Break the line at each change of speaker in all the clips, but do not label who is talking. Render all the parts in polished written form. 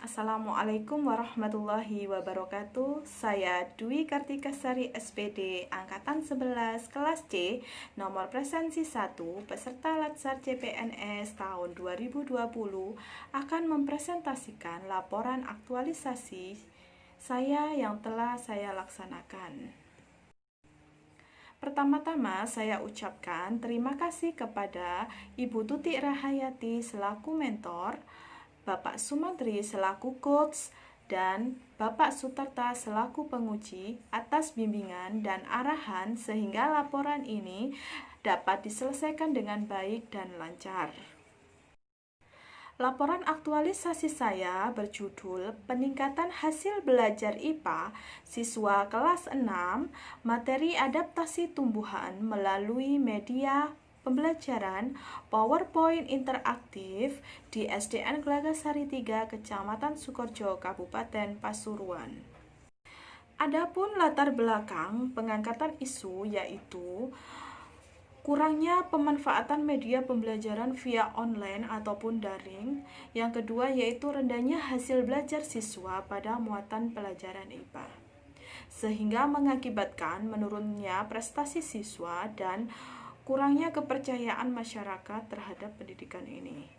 Assalamualaikum warahmatullahi wabarakatuh. Saya Dwi Kartikasari SPD Angkatan 11 kelas C nomor presensi 1 peserta Latsar CPNS tahun 2020 akan mempresentasikan laporan aktualisasi saya yang telah saya laksanakan. Pertama-tama saya ucapkan terima kasih kepada Ibu Tuti Rahayati selaku mentor, Bapak Sumantri selaku coach, dan Bapak Sutarta selaku penguji atas bimbingan dan arahan sehingga laporan ini dapat diselesaikan dengan baik dan lancar. Laporan aktualisasi saya berjudul Peningkatan Hasil Belajar IPA Siswa Kelas 6 Materi Adaptasi Tumbuhan melalui Media Pembelajaran PowerPoint Interaktif di SDN Glagasari 3, Kecamatan Sukorejo, Kabupaten Pasuruan. Adapun latar belakang pengangkatan isu yaitu kurangnya pemanfaatan media pembelajaran via online ataupun daring. Yang kedua yaitu rendahnya hasil belajar siswa pada muatan pelajaran IPA, sehingga mengakibatkan menurunnya prestasi siswa dan kurangnya kepercayaan masyarakat terhadap pendidikan ini.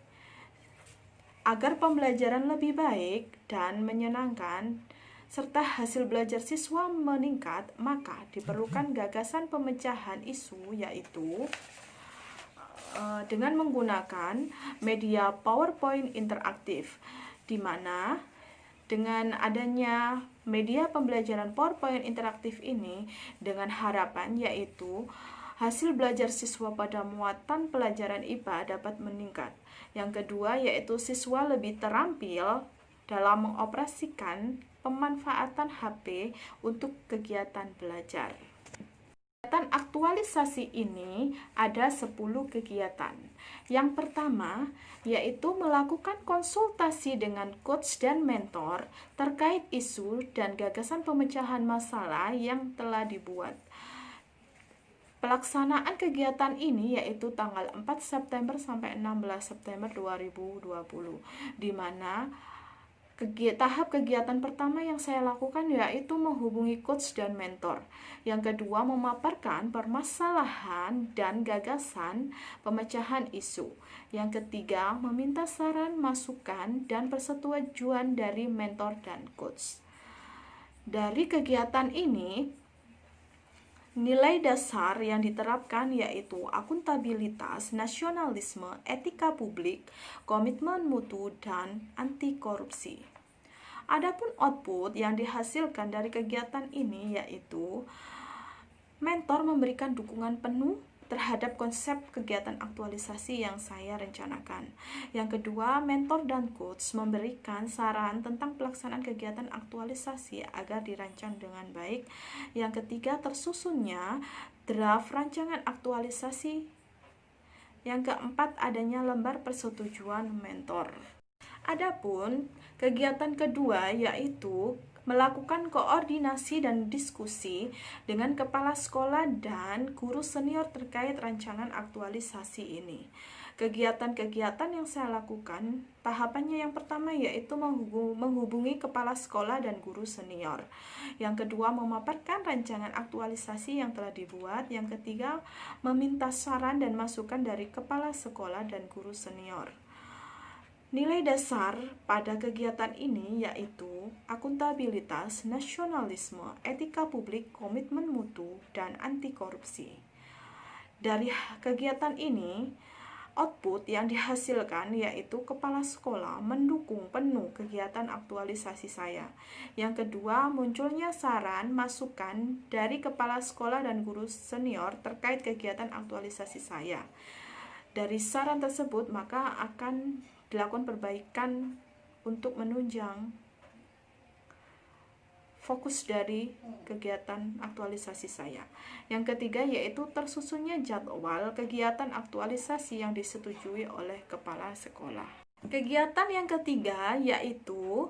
Agar pembelajaran lebih baik dan menyenangkan serta hasil belajar siswa meningkat, maka diperlukan gagasan pemecahan isu yaitu dengan menggunakan media PowerPoint interaktif, di mana dengan adanya media pembelajaran PowerPoint interaktif ini dengan harapan yaitu hasil belajar siswa pada muatan pelajaran IPA dapat meningkat. Yang kedua yaitu siswa lebih terampil dalam mengoperasikan pemanfaatan HP untuk kegiatan belajar. Kegiatan aktualisasi ini ada 10 kegiatan. Yang pertama yaitu melakukan konsultasi dengan coach dan mentor terkait isu dan gagasan pemecahan masalah yang telah dibuat. Pelaksanaan kegiatan ini yaitu tanggal 4 September sampai 16 September 2020, di mana tahap kegiatan pertama yang saya lakukan yaitu menghubungi coach dan mentor. Yang kedua, memaparkan permasalahan dan gagasan pemecahan isu. Yang ketiga, meminta saran, masukan, dan persetujuan dari mentor dan coach. Dari kegiatan ini, nilai dasar yang diterapkan yaitu akuntabilitas, nasionalisme, etika publik, komitmen mutu, dan anti korupsi. Adapun output yang dihasilkan dari kegiatan ini yaitu mentor memberikan dukungan penuh terhadap konsep kegiatan aktualisasi yang saya rencanakan. Yang kedua, mentor dan coach memberikan saran tentang pelaksanaan kegiatan aktualisasi agar dirancang dengan baik. Yang ketiga, tersusunnya draft rancangan aktualisasi. Yang keempat, adanya lembar persetujuan mentor. Adapun kegiatan kedua yaitu melakukan koordinasi dan diskusi dengan kepala sekolah dan guru senior terkait rancangan aktualisasi ini. Kegiatan-kegiatan yang saya lakukan, tahapannya yang pertama yaitu menghubungi kepala sekolah dan guru senior. Yang kedua, memaparkan rancangan aktualisasi yang telah dibuat. Yang ketiga, meminta saran dan masukan dari kepala sekolah dan guru senior. Nilai dasar pada kegiatan ini yaitu akuntabilitas, nasionalisme, etika publik, komitmen mutu, dan anti korupsi. Dari kegiatan ini, output yang dihasilkan yaitu kepala sekolah mendukung penuh kegiatan aktualisasi saya. Yang kedua, munculnya saran, masukan dari kepala sekolah dan guru senior terkait kegiatan aktualisasi saya. Dari saran tersebut, maka akan dilakukan perbaikan untuk menunjang fokus dari kegiatan aktualisasi saya. Yang ketiga yaitu tersusunnya jadwal kegiatan aktualisasi yang disetujui oleh kepala sekolah. Kegiatan yang ketiga yaitu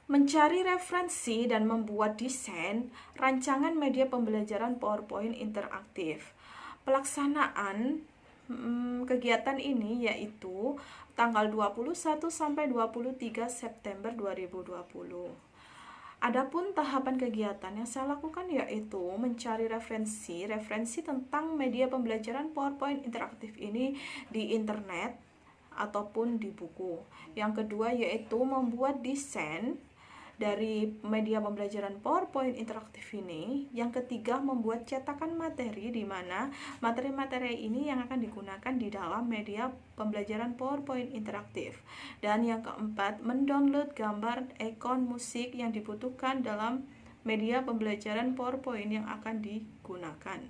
mencari referensi dan membuat desain rancangan media pembelajaran PowerPoint interaktif. Pelaksanaan kegiatan ini yaitu tanggal 21 sampai 23 September 2020. Adapun tahapan kegiatan yang saya lakukan yaitu mencari referensi tentang media pembelajaran PowerPoint interaktif ini di internet ataupun di buku. Yang kedua yaitu membuat desain dari media pembelajaran PowerPoint interaktif ini. Yang ketiga, membuat cetakan materi, di mana materi-materi ini yang akan digunakan di dalam media pembelajaran PowerPoint interaktif. Dan yang keempat, mendownload gambar, ikon, musik yang dibutuhkan dalam media pembelajaran PowerPoint yang akan digunakan.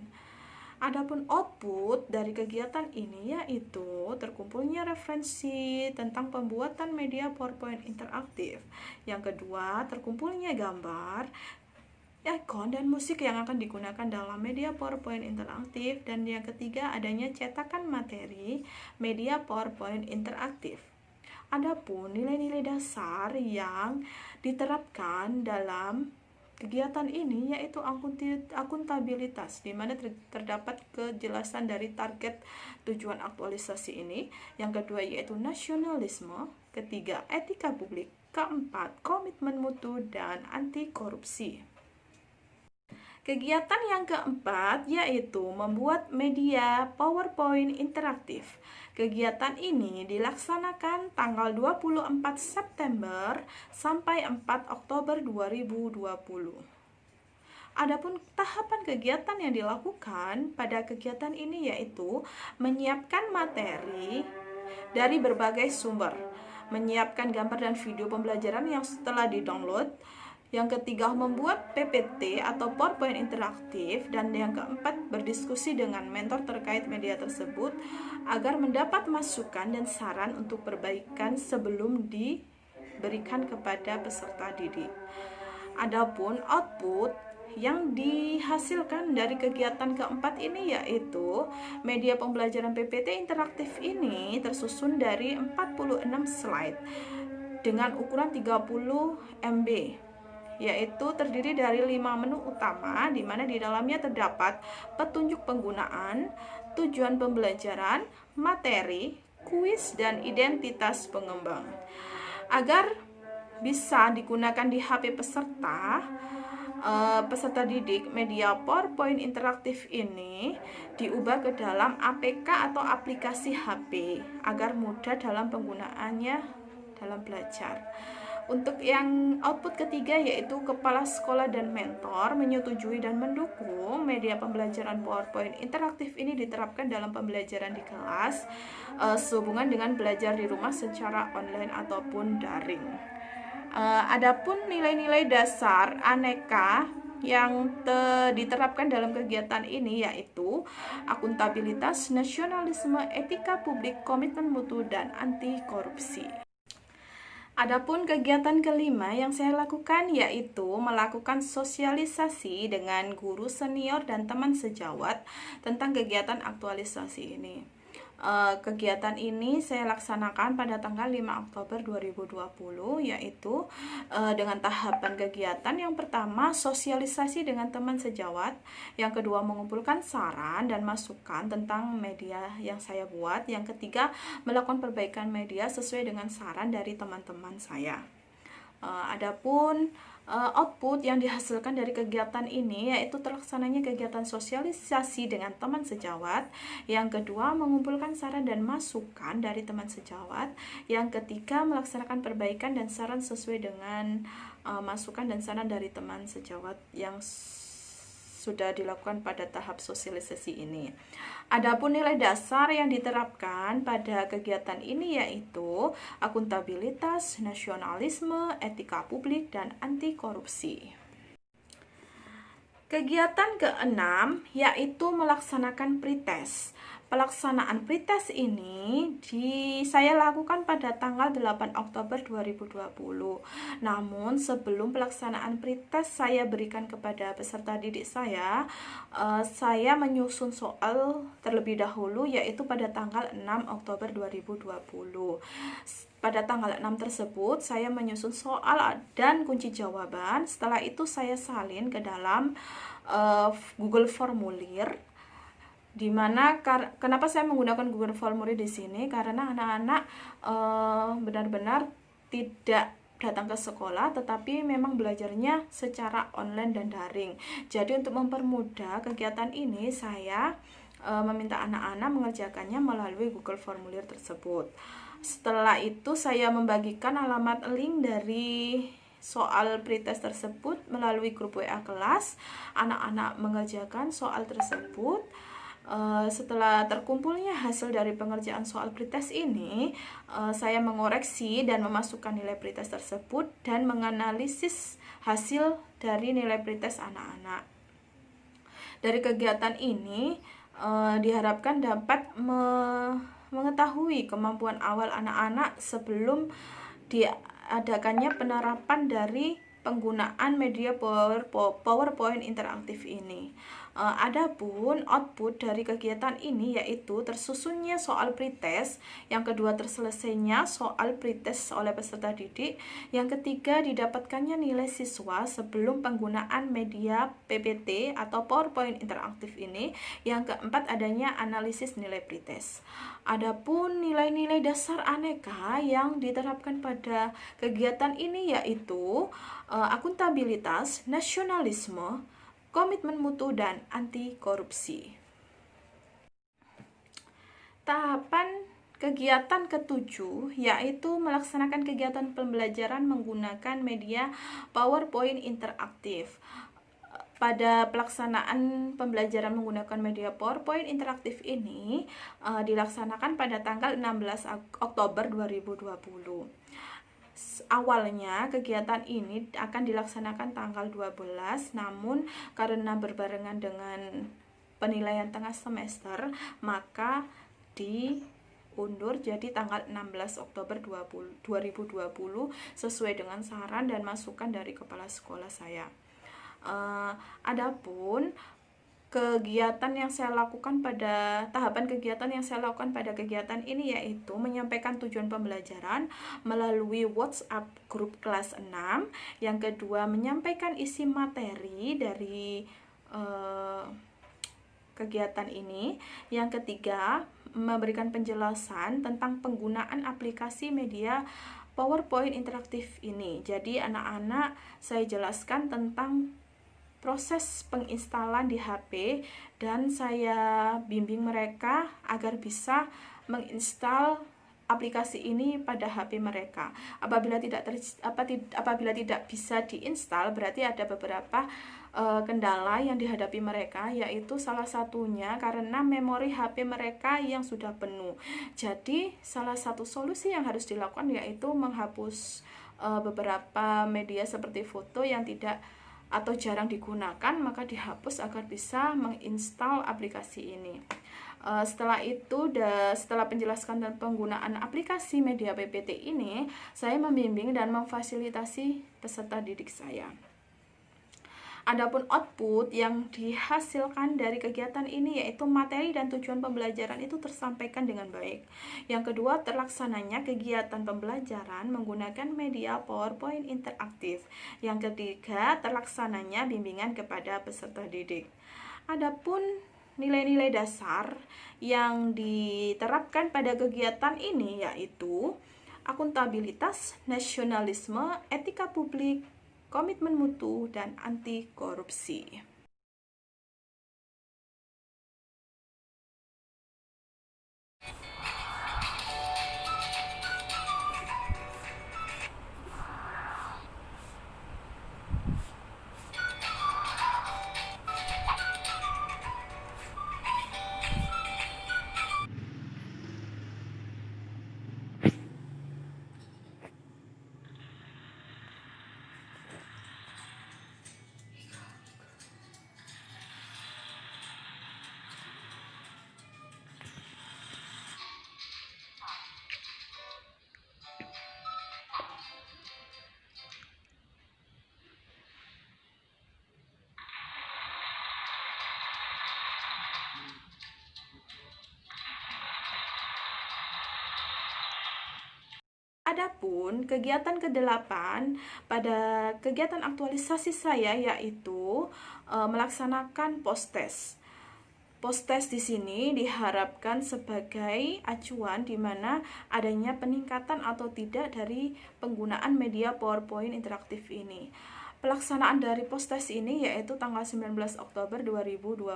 Adapun output dari kegiatan ini yaitu terkumpulnya referensi tentang pembuatan media PowerPoint interaktif. Yang kedua, terkumpulnya gambar, ikon, dan musik yang akan digunakan dalam media PowerPoint interaktif. Dan yang ketiga, adanya cetakan materi media PowerPoint interaktif. Adapun nilai-nilai dasar yang diterapkan dalam kegiatan ini yaitu akuntabilitas, di mana terdapat kejelasan dari target tujuan aktualisasi ini. Yang kedua yaitu nasionalisme, ketiga etika publik, keempat komitmen mutu dan anti korupsi. Kegiatan yang keempat yaitu membuat media PowerPoint interaktif. Kegiatan ini dilaksanakan tanggal 24 September sampai 4 Oktober 2020. Adapun tahapan kegiatan yang dilakukan pada kegiatan ini yaitu menyiapkan materi dari berbagai sumber, menyiapkan gambar dan video pembelajaran yang setelah di-download. Yang ketiga, membuat PPT atau PowerPoint interaktif. Dan yang keempat, berdiskusi dengan mentor terkait media tersebut agar mendapat masukan dan saran untuk perbaikan sebelum diberikan kepada peserta didik. Adapun output yang dihasilkan dari kegiatan keempat ini yaitu media pembelajaran PPT interaktif ini tersusun dari 46 slide dengan ukuran 30 MB, yaitu terdiri dari 5 menu utama, di mana di dalamnya terdapat petunjuk penggunaan, tujuan pembelajaran, materi, kuis, dan identitas pengembang. Agar bisa digunakan di HP peserta didik, media PowerPoint interaktif ini diubah ke dalam APK atau aplikasi HP agar mudah dalam penggunaannya dalam belajar. Untuk yang output ketiga yaitu kepala sekolah dan mentor menyetujui dan mendukung media pembelajaran PowerPoint interaktif ini diterapkan dalam pembelajaran di kelas sehubungan dengan belajar di rumah secara online ataupun daring. Adapun nilai-nilai dasar aneka yang diterapkan dalam kegiatan ini yaitu akuntabilitas, nasionalisme, etika publik, komitmen mutu, dan anti korupsi. Adapun kegiatan kelima yang saya lakukan yaitu melakukan sosialisasi dengan guru senior dan teman sejawat tentang kegiatan aktualisasi ini. Kegiatan ini saya laksanakan pada tanggal 5 Oktober 2020 yaitu dengan tahapan kegiatan yang pertama sosialisasi dengan teman sejawat, yang kedua mengumpulkan saran dan masukan tentang media yang saya buat, yang ketiga melakukan perbaikan media sesuai dengan saran dari teman-teman saya. Adapun output yang dihasilkan dari kegiatan ini yaitu terlaksananya kegiatan sosialisasi dengan teman sejawat, yang kedua mengumpulkan saran dan masukan dari teman sejawat, yang ketiga melaksanakan perbaikan dan saran sesuai dengan masukan dan saran dari teman sejawat yang sudah dilakukan pada tahap sosialisasi ini. Adapun nilai dasar yang diterapkan pada kegiatan ini yaitu akuntabilitas, nasionalisme, etika publik, dan anti korupsi. Kegiatan keenam yaitu melaksanakan pretest. Pelaksanaan pretest ini saya lakukan pada tanggal 8 Oktober 2020. Namun sebelum pelaksanaan pretest saya berikan kepada peserta didik saya menyusun soal terlebih dahulu yaitu pada tanggal 6 Oktober 2020. Pada tanggal 6 tersebut saya menyusun soal dan kunci jawaban. Setelah itu saya salin ke dalam Google Formulir Dimana kenapa saya menggunakan Google Formulir di sini, karena anak-anak benar-benar tidak datang ke sekolah, tetapi memang belajarnya secara online dan daring. Jadi untuk mempermudah kegiatan ini, saya meminta anak-anak mengerjakannya melalui Google Formulir tersebut. Setelah itu saya membagikan alamat link dari soal pretest tersebut melalui grup WA kelas. Anak-anak mengerjakan soal tersebut. Setelah terkumpulnya hasil dari pengerjaan soal pretest ini, saya mengoreksi dan memasukkan nilai pretest tersebut dan menganalisis hasil dari nilai pretest anak-anak. Dari kegiatan ini diharapkan dapat mengetahui kemampuan awal anak-anak sebelum diadakannya penerapan dari penggunaan media PowerPoint interaktif ini. Adapun output dari kegiatan ini yaitu tersusunnya soal pretest, yang kedua terselesainya soal pretest oleh peserta didik, yang ketiga didapatkannya nilai siswa sebelum penggunaan media PPT atau PowerPoint interaktif ini, yang keempat adanya analisis nilai pretest. Adapun nilai-nilai dasar aneka yang diterapkan pada kegiatan ini yaitu akuntabilitas, nasionalisme, komitmen mutu, dan anti korupsi. Tahapan kegiatan ketujuh yaitu melaksanakan kegiatan pembelajaran menggunakan media PowerPoint interaktif. Pada pelaksanaan pembelajaran menggunakan media PowerPoint interaktif ini dilaksanakan pada tanggal 16 Oktober 2020. Awalnya kegiatan ini akan dilaksanakan tanggal 12, namun karena berbarengan dengan penilaian tengah semester, maka diundur jadi tanggal 16 Oktober 2020 sesuai dengan saran dan masukan dari kepala sekolah saya. Adapun kegiatan yang saya lakukan pada tahapan kegiatan yang saya lakukan pada kegiatan ini yaitu menyampaikan tujuan pembelajaran melalui WhatsApp grup kelas 6. Yang kedua, menyampaikan isi materi dari kegiatan ini. Yang ketiga, memberikan penjelasan tentang penggunaan aplikasi media PowerPoint interaktif ini. Jadi anak-anak saya jelaskan tentang proses penginstalan di HP dan saya bimbing mereka agar bisa menginstal aplikasi ini pada HP mereka. Apabila tidak bisa diinstal, berarti ada beberapa kendala yang dihadapi mereka, yaitu salah satunya karena memori HP mereka yang sudah penuh. Jadi salah satu solusi yang harus dilakukan yaitu menghapus beberapa media seperti foto yang tidak atau jarang digunakan, maka dihapus agar bisa menginstal aplikasi ini. Setelah itu, setelah penjelasan dan penggunaan aplikasi media PPT ini, saya membimbing dan memfasilitasi peserta didik saya. Adapun output yang dihasilkan dari kegiatan ini yaitu materi dan tujuan pembelajaran itu tersampaikan dengan baik. Yang kedua, terlaksananya kegiatan pembelajaran menggunakan media PowerPoint interaktif. Yang ketiga, terlaksananya bimbingan kepada peserta didik. Adapun nilai-nilai dasar yang diterapkan pada kegiatan ini yaitu akuntabilitas, nasionalisme, etika publik, komitmen mutu, dan anti korupsi. Adapun kegiatan ke-8 pada kegiatan aktualisasi saya yaitu melaksanakan post-test. Post-test di sini diharapkan sebagai acuan di mana adanya peningkatan atau tidak dari penggunaan media PowerPoint interaktif ini. Pelaksanaan dari post-test ini yaitu tanggal 19 Oktober 2020.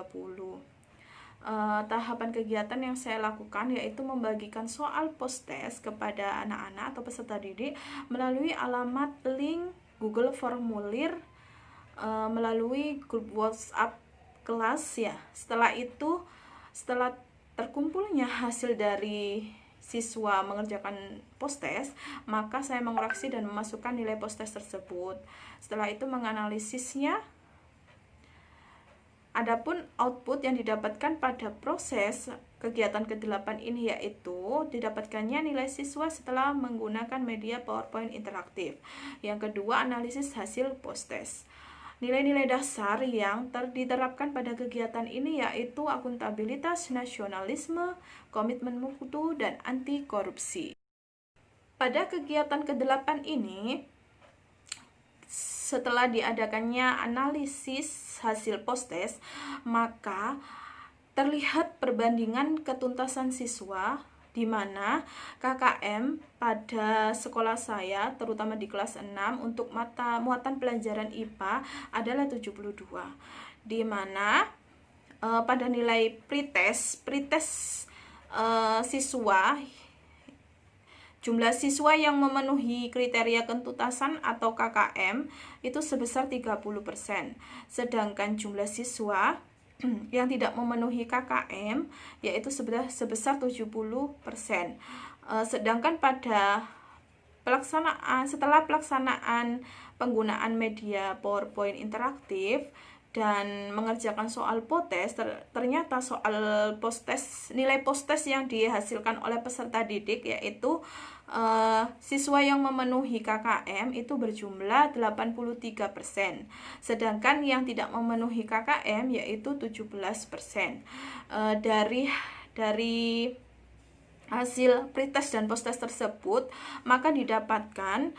Tahapan kegiatan yang saya lakukan yaitu membagikan soal post-test kepada anak-anak atau peserta didik melalui alamat link Google Formulir melalui grup WhatsApp kelas ya. Setelah itu, setelah terkumpulnya hasil dari siswa mengerjakan post-test, maka saya mengoreksi dan memasukkan nilai post-test tersebut. Setelah itu menganalisisnya. Adapun output yang didapatkan pada proses kegiatan ke-8 ini yaitu didapatkannya nilai siswa setelah menggunakan media PowerPoint interaktif. Yang kedua, analisis hasil post-test. Nilai-nilai dasar yang diterapkan pada kegiatan ini yaitu akuntabilitas, nasionalisme, komitmen mutu, dan anti korupsi. Pada kegiatan ke-8 ini, setelah diadakannya analisis hasil post-test, maka terlihat perbandingan ketuntasan siswa di mana KKM pada sekolah saya, terutama di kelas 6, untuk muatan pelajaran IPA adalah 72. Di mana pada nilai pretest siswa, jumlah siswa yang memenuhi kriteria ketuntasan atau KKM itu sebesar 30%. Sedangkan jumlah siswa yang tidak memenuhi KKM yaitu sebesar 70%. Sedangkan pada setelah pelaksanaan penggunaan media PowerPoint interaktif dan mengerjakan soal post-test, ternyata soal post-test, nilai post-test yang dihasilkan oleh peserta didik yaitu siswa yang memenuhi KKM itu berjumlah 83%, sedangkan yang tidak memenuhi KKM yaitu 17%. Dari hasil pretest dan post-test tersebut, maka didapatkan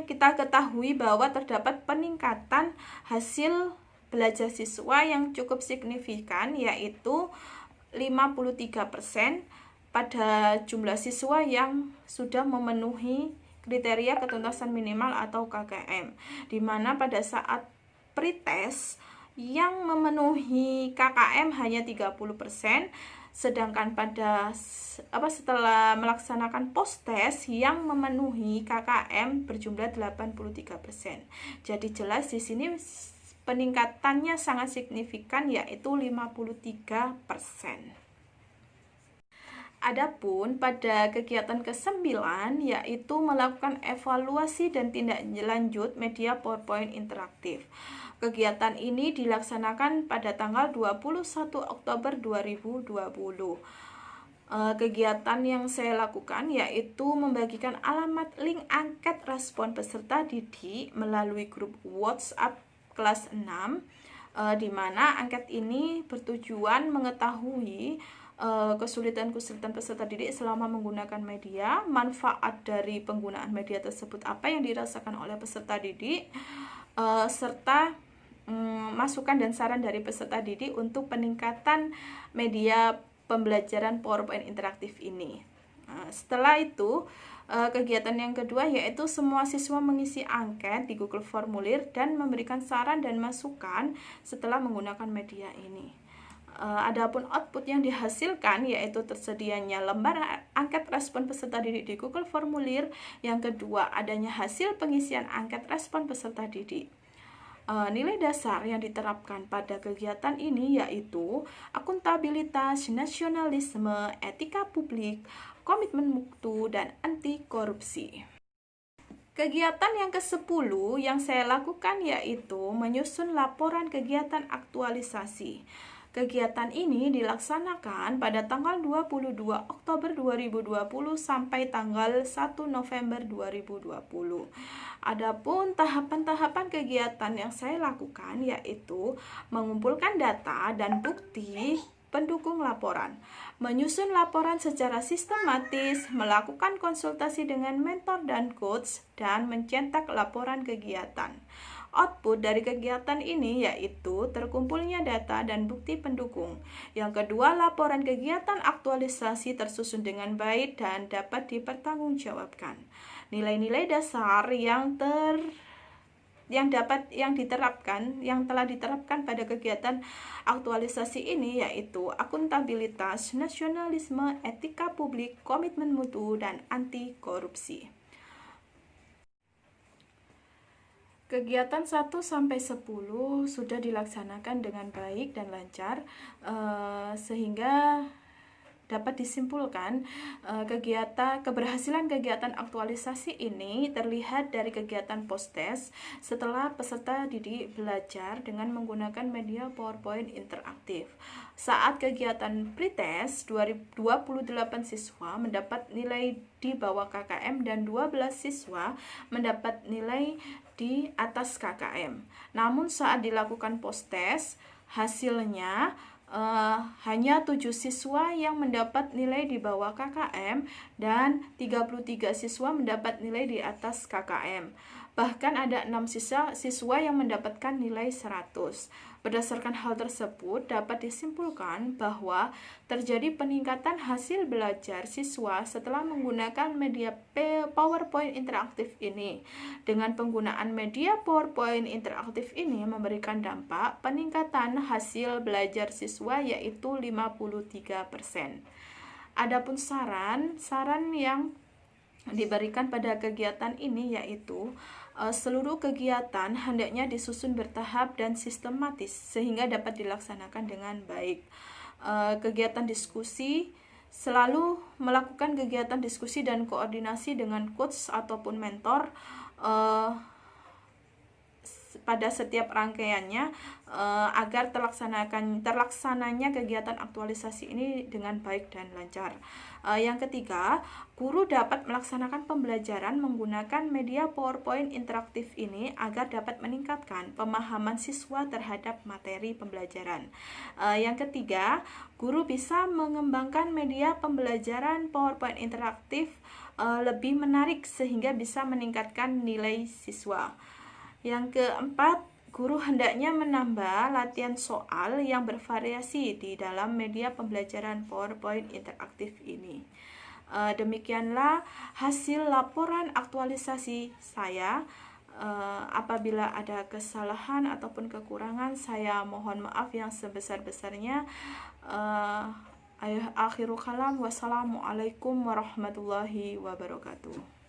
kita ketahui bahwa terdapat peningkatan hasil belajar siswa yang cukup signifikan yaitu 53% pada jumlah siswa yang sudah memenuhi kriteria ketuntasan minimal atau KKM, di mana pada saat pretest yang memenuhi KKM hanya 30%, sedangkan setelah melaksanakan post-test yang memenuhi KKM berjumlah 83%. Jadi jelas di sini peningkatannya sangat signifikan yaitu 53%. Adapun pada kegiatan ke-9 yaitu melakukan evaluasi dan tindak lanjut media PowerPoint interaktif. Kegiatan ini dilaksanakan pada tanggal 21 Oktober 2020. Kegiatan yang saya lakukan yaitu membagikan alamat link angket respon peserta didik melalui grup WhatsApp kelas 6, di mana angket ini bertujuan mengetahui kesulitan-kesulitan peserta didik selama menggunakan media, manfaat dari penggunaan media tersebut apa yang dirasakan oleh peserta didik, serta masukan dan saran dari peserta didik untuk peningkatan media pembelajaran PowerPoint interaktif ini. Setelah itu, kegiatan yang kedua yaitu semua siswa mengisi angket di Google Formulir dan memberikan saran dan masukan setelah menggunakan media ini. Adapun output yang dihasilkan yaitu tersedianya lembar angket respon peserta didik di Google Formulir. Yang kedua, adanya hasil pengisian angket respon peserta didik. Nilai dasar yang diterapkan pada kegiatan ini yaitu akuntabilitas, nasionalisme, etika publik, komitmen mutu, dan anti korupsi. Kegiatan yang ke-10 yang saya lakukan yaitu menyusun laporan kegiatan aktualisasi. Kegiatan ini dilaksanakan pada tanggal 22 Oktober 2020 sampai tanggal 1 November 2020. Adapun tahapan-tahapan kegiatan yang saya lakukan yaitu mengumpulkan data dan bukti pendukung laporan, menyusun laporan secara sistematis, melakukan konsultasi dengan mentor dan coach, dan mencetak laporan kegiatan. Output dari kegiatan ini yaitu terkumpulnya data dan bukti pendukung. Yang kedua, laporan kegiatan aktualisasi tersusun dengan baik dan dapat dipertanggungjawabkan. Nilai-nilai dasar yang telah diterapkan pada kegiatan aktualisasi ini yaitu akuntabilitas, nasionalisme, etika publik, komitmen mutu, dan anti korupsi. Kegiatan 1 sampai 10 sudah dilaksanakan dengan baik dan lancar, sehingga dapat disimpulkan keberhasilan kegiatan aktualisasi ini terlihat dari kegiatan post-test setelah peserta didik belajar dengan menggunakan media PowerPoint interaktif. Saat kegiatan pretest, 28 siswa mendapat nilai di bawah KKM dan 12 siswa mendapat nilai di atas KKM. Namun saat dilakukan post-test, hasilnya hanya 7 siswa yang mendapat nilai di bawah KKM dan 33 siswa mendapat nilai di atas KKM. Bahkan ada 6 siswa yang mendapatkan nilai 100. Berdasarkan hal tersebut, dapat disimpulkan bahwa terjadi peningkatan hasil belajar siswa setelah menggunakan media PowerPoint interaktif ini. Dengan penggunaan media PowerPoint interaktif ini memberikan dampak peningkatan hasil belajar siswa yaitu 53%. Adapun saran yang diberikan pada kegiatan ini yaitu seluruh kegiatan hendaknya disusun bertahap dan sistematis sehingga dapat dilaksanakan dengan baik. Kegiatan diskusi, selalu melakukan kegiatan diskusi dan koordinasi dengan coach ataupun mentor pada setiap rangkaiannya agar terlaksananya kegiatan aktualisasi ini dengan baik dan lancar. Yang ketiga, guru dapat melaksanakan pembelajaran menggunakan media PowerPoint interaktif ini agar dapat meningkatkan pemahaman siswa terhadap materi pembelajaran. Yang ketiga, guru bisa mengembangkan media pembelajaran PowerPoint interaktif lebih menarik sehingga bisa meningkatkan nilai siswa. Yang keempat, guru hendaknya menambah latihan soal yang bervariasi di dalam media pembelajaran PowerPoint interaktif ini. Demikianlah hasil laporan aktualisasi saya. Apabila ada kesalahan ataupun kekurangan, saya mohon maaf yang sebesar-besarnya. Akhirul kalam, wassalamualaikum warahmatullahi wabarakatuh.